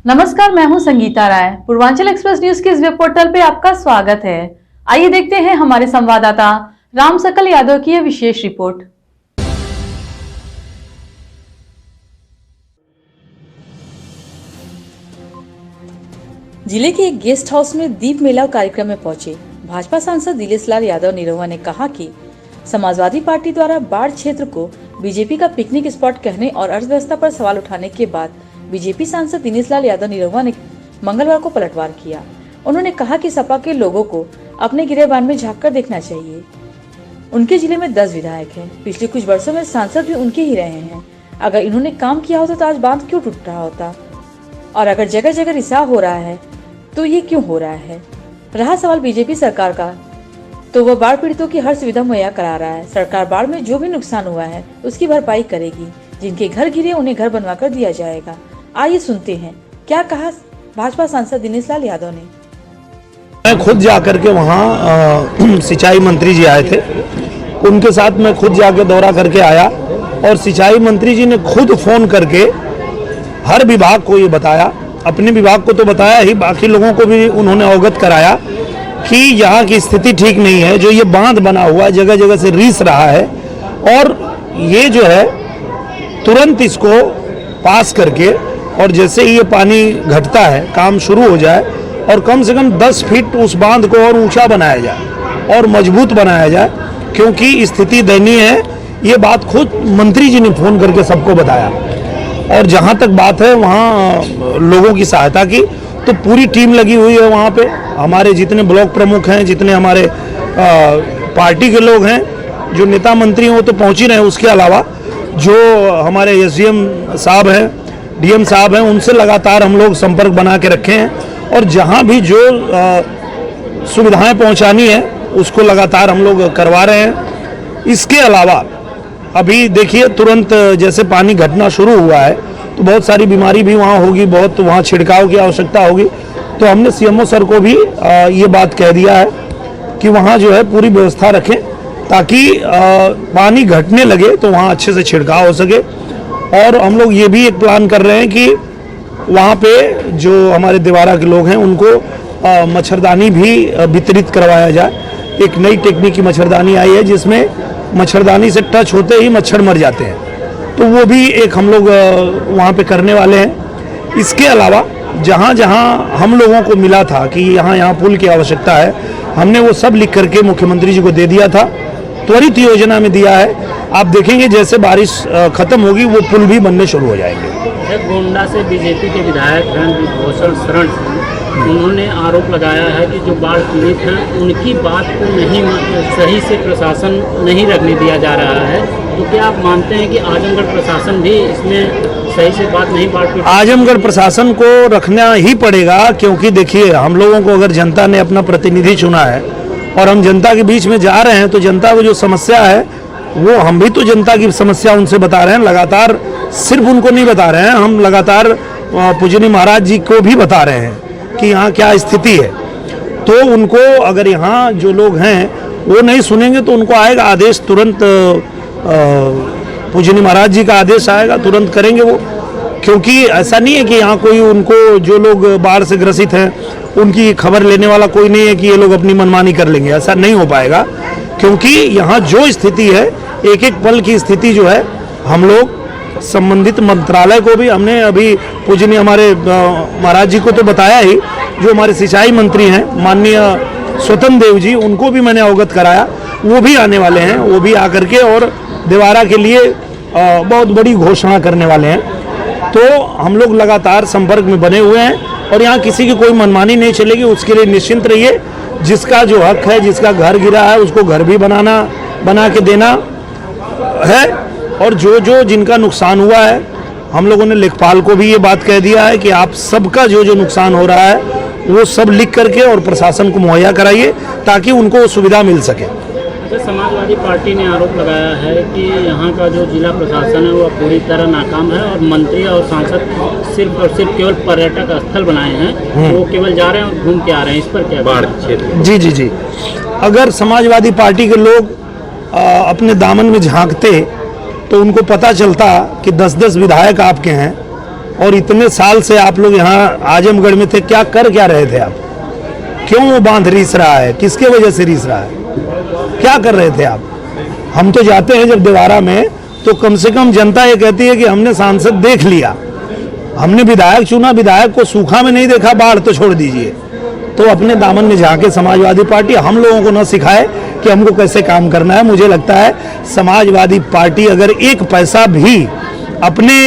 नमस्कार, मैं हूं संगीता राय। पूर्वांचल एक्सप्रेस न्यूज के इस वेब पोर्टल पे आपका स्वागत है। आइए देखते हैं हमारे संवाददाता राम सकल यादव की यह विशेष रिपोर्ट। जिले के एक गेस्ट हाउस में दीप मेला कार्यक्रम में पहुंचे भाजपा सांसद दिलेश लाल यादव निरहुआ ने कहा कि समाजवादी पार्टी द्वारा बाढ़ क्षेत्र को बीजेपी का पिकनिक स्पॉट कहने और अर्थव्यवस्था पर सवाल उठाने के बाद बीजेपी सांसद दिनेश लाल यादव निरहुआ ने मंगलवार को पलटवार किया। उन्होंने कहा कि सपा के लोगों को अपने गिरेबान में झांक कर देखना चाहिए। उनके जिले में 10 विधायक हैं। पिछले कुछ वर्षों में सांसद भी उनके ही रहे हैं। अगर इन्होंने काम किया होता तो आज बांध क्यों टूट रहा होता, और अगर जगह जगह रिसाव हो रहा है तो ये क्यों हो रहा है। रहा सवाल बीजेपी सरकार का, तो वह बाढ़ पीड़ितों की हर सुविधा मुहैया करा रहा है। सरकार बाढ़ में जो भी नुकसान हुआ है उसकी भरपाई करेगी। जिनके घर गिरे उन्हें घर बनवा कर दिया जाएगा। आइए सुनते हैं क्या कहा भाजपा सांसद दिनेश लाल यादव ने। मैं खुद जाकर के वहाँ सिंचाई मंत्री जी आए थे, उनके साथ मैं खुद जाके दौरा करके आया और सिंचाई मंत्री जी ने खुद फोन करके हर विभाग को ये बताया, अपने विभाग को तो बताया ही, बाकी लोगों को भी उन्होंने अवगत कराया कि यहाँ की स्थिति ठीक नहीं है। जो ये बांध बना हुआ है जगह जगह से रिस रहा है और ये जो है तुरंत इसको पास करके और जैसे ही ये पानी घटता है काम शुरू हो जाए और कम से कम 10 फीट उस बांध को और ऊंचा बनाया जाए और मजबूत बनाया जाए, क्योंकि स्थिति दयनीय है। ये बात खुद मंत्री जी ने फोन करके सबको बताया। और जहाँ तक बात है वहाँ लोगों की सहायता की, तो पूरी टीम लगी हुई है वहाँ पे। हमारे जितने ब्लॉक प्रमुख हैं, जितने हमारे पार्टी के लोग हैं, जो नेता मंत्री हैं वो तो पहुँच ही रहे हैं। उसके अलावा जो हमारे एसडीएम साहब हैं, डीएम साहब हैं, उनसे लगातार हम लोग संपर्क बना के रखे हैं और जहां भी जो सुविधाएं पहुंचानी है उसको लगातार हम लोग करवा रहे हैं। इसके अलावा अभी देखिए तुरंत जैसे पानी घटना शुरू हुआ है तो बहुत सारी बीमारी भी वहां होगी, बहुत वहां छिड़काव की आवश्यकता होगी। तो हमने सीएमओ सर को भी ये बात कह दिया है कि वहाँ जो है पूरी व्यवस्था रखें ताकि पानी घटने लगे तो वहाँ अच्छे से छिड़काव हो सके। और हम लोग ये भी एक प्लान कर रहे हैं कि वहाँ पे जो हमारे देवारा के लोग हैं उनको मच्छरदानी भी वितरित करवाया जाए। एक नई टेक्निक की मच्छरदानी आई है जिसमें मच्छरदानी से टच होते ही मच्छर मर जाते हैं, तो वो भी एक हम लोग वहाँ पे करने वाले हैं। इसके अलावा जहाँ जहाँ हम लोगों को मिला था कि यहाँ पुल की आवश्यकता है, हमने वो सब लिख करके मुख्यमंत्री जी को दे दिया था, त्वरित योजना में दिया है। आप देखेंगे जैसे बारिश खत्म होगी वो पुल भी बनने शुरू हो जाएंगे। गोंडा से बीजेपी के विधायक हैं विभूषण शरण सिंह, उन्होंने आरोप लगाया है कि जो बाढ़ पीड़ित हैं उनकी बात को नहीं सही से प्रशासन नहीं रखने दिया जा रहा है। तो क्या आप मानते हैं कि आजमगढ़ प्रशासन भी इसमें सही से बात नहीं बाढ़ पीड़ित? आजमगढ़ प्रशासन को रखना ही पड़ेगा, क्योंकि देखिए हम लोगों को अगर जनता ने अपना प्रतिनिधि चुना है और हम जनता के बीच में जा रहे हैं तो जनता को जो समस्या है वो हम भी तो जनता की समस्या उनसे बता रहे हैं। लगातार सिर्फ उनको नहीं बता रहे हैं, हम लगातार पूजनीय महाराज जी को भी बता रहे हैं कि यहाँ क्या स्थिति है। तो उनको अगर यहाँ जो लोग हैं वो नहीं सुनेंगे तो उनको आएगा आदेश, तुरंत पूजनीय महाराज जी का आदेश आएगा, तुरंत करेंगे वो। क्योंकि ऐसा नहीं है कि यहाँ कोई उनको जो लोग बाढ़ से ग्रसित हैं उनकी खबर लेने वाला कोई नहीं है कि ये लोग अपनी मनमानी कर लेंगे, ऐसा नहीं हो पाएगा। क्योंकि यहाँ जो स्थिति है, एक एक पल की स्थिति जो है, हम लोग संबंधित मंत्रालय को भी हमने अभी पूजनीय हमारे महाराज जी को तो बताया ही, जो हमारे सिंचाई मंत्री हैं माननीय स्वतंत्र देव जी, उनको भी मैंने अवगत कराया। वो भी आने वाले हैं, वो भी आकर के और देवारा के लिए बहुत बड़ी घोषणा करने वाले हैं। तो हम लोग लगातार संपर्क में बने हुए हैं और यहाँ किसी की कोई मनमानी नहीं चलेगी। उसके लिए निश्चिंत रहिए, जिसका जो हक है, जिसका घर गिरा है उसको घर भी बना के देना है। और जो जिनका नुकसान हुआ है, हम लोगों ने लेखपाल को भी ये बात कह दिया है कि आप सबका जो नुकसान हो रहा है वो सब लिख करके और प्रशासन को मुहैया कराइए ताकि उनको सुविधा मिल सके। समाजवादी पार्टी ने आरोप लगाया है कि यहाँ का जो जिला प्रशासन है वो पूरी तरह नाकाम है और मंत्री और सांसद सिर्फ और सिर्फ केवल पर्यटक स्थल बनाए हैं, वो केवल जा रहे हैं और घूम के आ रहे हैं। इस पर क्या बाढ़ क्षेत्र? जी, अगर समाजवादी पार्टी के लोग अपने दामन में झांकते तो उनको पता चलता कि 10-10 विधायक आपके हैं और इतने साल से आप लोग यहाँ आजमगढ़ में थे, क्या रहे थे आप? क्यों वो बांध रीस रहा है? किसके वजह से रीस रहा है? क्या कर रहे थे आप? हम तो जाते हैं जब दीवारा में, तो कम से कम जनता ये कहती है कि हमने सांसद देख लिया, हमने विधायक चुना, विधायक को सूखा में नहीं देखा, बाढ़ तो छोड़ दीजिए। तो अपने दामन में झांके समाजवादी पार्टी हम लोगों को न सिखाए कि हमको कैसे काम करना है। मुझे लगता है समाजवादी पार्टी अगर एक पैसा भी अपने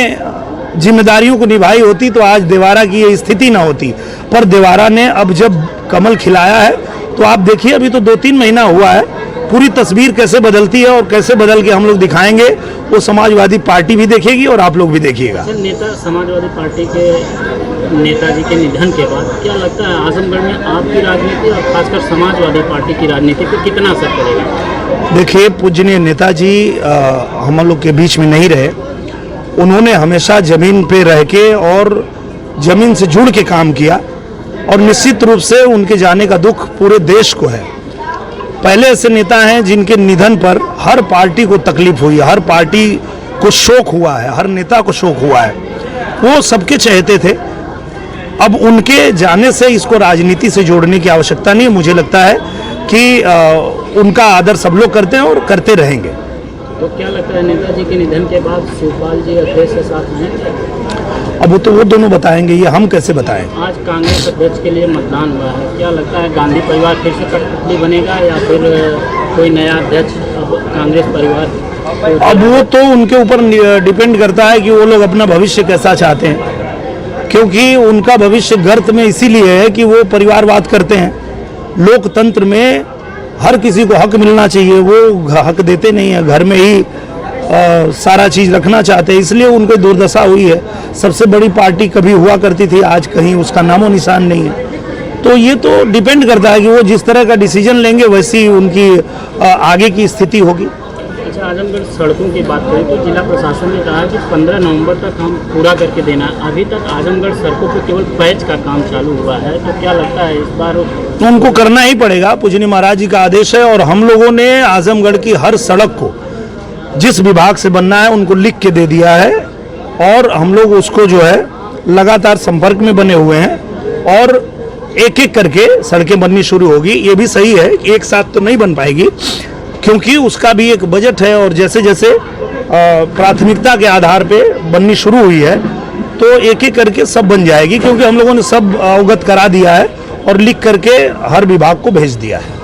जिम्मेदारियों को निभाई होती तो आज देवारा की ये स्थिति ना होती। पर देवारा ने अब जब कमल खिलाया है तो आप देखिए, अभी तो 2-3 महीना हुआ है, पूरी तस्वीर कैसे बदलती है और कैसे बदल के हम लोग दिखाएंगे, वो समाजवादी पार्टी भी देखेगी और आप लोग भी देखिएगा। नेता समाजवादी पार्टी के नेताजी के निधन के बाद क्या लगता है आजमगढ़ में आपकी राजनीति और खासकर समाजवादी पार्टी की राजनीति पे कितना असर पड़ेगा? देखिए, पूजनीय नेताजी हम लोग के बीच में नहीं रहे। उन्होंने हमेशा जमीन पे रह के और जमीन से जुड़ के काम किया और निश्चित रूप से उनके जाने का दुख पूरे देश को है। पहले ऐसे नेता हैं जिनके निधन पर हर पार्टी को तकलीफ हुई है, हर पार्टी को शोक हुआ है, हर नेता को शोक हुआ है। वो सबके चहेते थे। अब उनके जाने से इसको राजनीति से जोड़ने की आवश्यकता नहीं है। मुझे लगता है कि उनका आदर सब लोग करते हैं और करते रहेंगे। तो क्या लगता है नेताजी के निधन के बाद शिवपाल जी अखिलेश के साथ हैं? अब वो दोनों बताएंगे, ये हम कैसे बताएं? आज कांग्रेस अध्यक्ष के लिए मतदान हुआ है, क्या लगता है गांधी परिवार फिर से कठपुतली बनेगा या फिर कोई नया अध्यक्ष अब कांग्रेस परिवार? अब वो तो उनके ऊपर डिपेंड करता है कि वो लोग अपना भविष्य कैसा चाहते हैं, क्योंकि उनका भविष्य गर्त में इसीलिए है कि वो परिवारवाद करते हैं। लोकतंत्र में हर किसी को हक मिलना चाहिए, वो हक देते नहीं है, घर में ही सारा चीज़ रखना चाहते हैं, इसलिए उनको दुर्दशा हुई है। सबसे बड़ी पार्टी कभी हुआ करती थी, आज कहीं उसका नामो निशान नहीं है। तो ये तो डिपेंड करता है कि वो जिस तरह का डिसीजन लेंगे वैसी उनकी आगे की स्थिति होगी। अच्छा, आजमगढ़ सड़कों की बात करें तो जिला प्रशासन ने कहा कि 15 नवंबर तक हम पूरा करके देना। अभी तक आजमगढ़ सड़कों पर केवल पैच का काम चालू हुआ है, तो क्या लगता है इस बार तो उनको करना ही पड़ेगा? पूजनीय महाराज जी का आदेश है और हम लोगों ने आजमगढ़ की हर सड़क को जिस विभाग से बनना है उनको लिख के दे दिया है और हम लोग उसको जो है लगातार संपर्क में बने हुए हैं और एक एक करके सड़कें बननी शुरू होगी। ये भी सही है, एक साथ तो नहीं बन पाएगी क्योंकि उसका भी एक बजट है और जैसे जैसे प्राथमिकता के आधार पे बननी शुरू हुई है तो एक एक करके सब बन जाएगी, क्योंकि हम लोगों ने सब अवगत करा दिया है और लिख करके हर विभाग को भेज दिया है।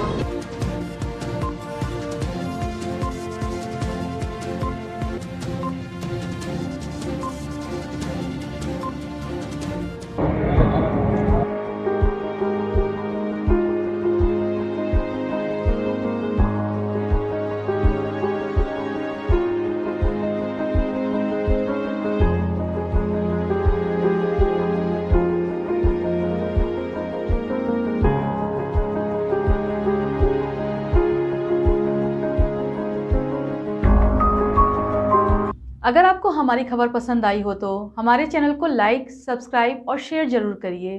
अगर आपको हमारी खबर पसंद आई हो तो हमारे चैनल को लाइक, सब्सक्राइब और शेयर जरूर करिए।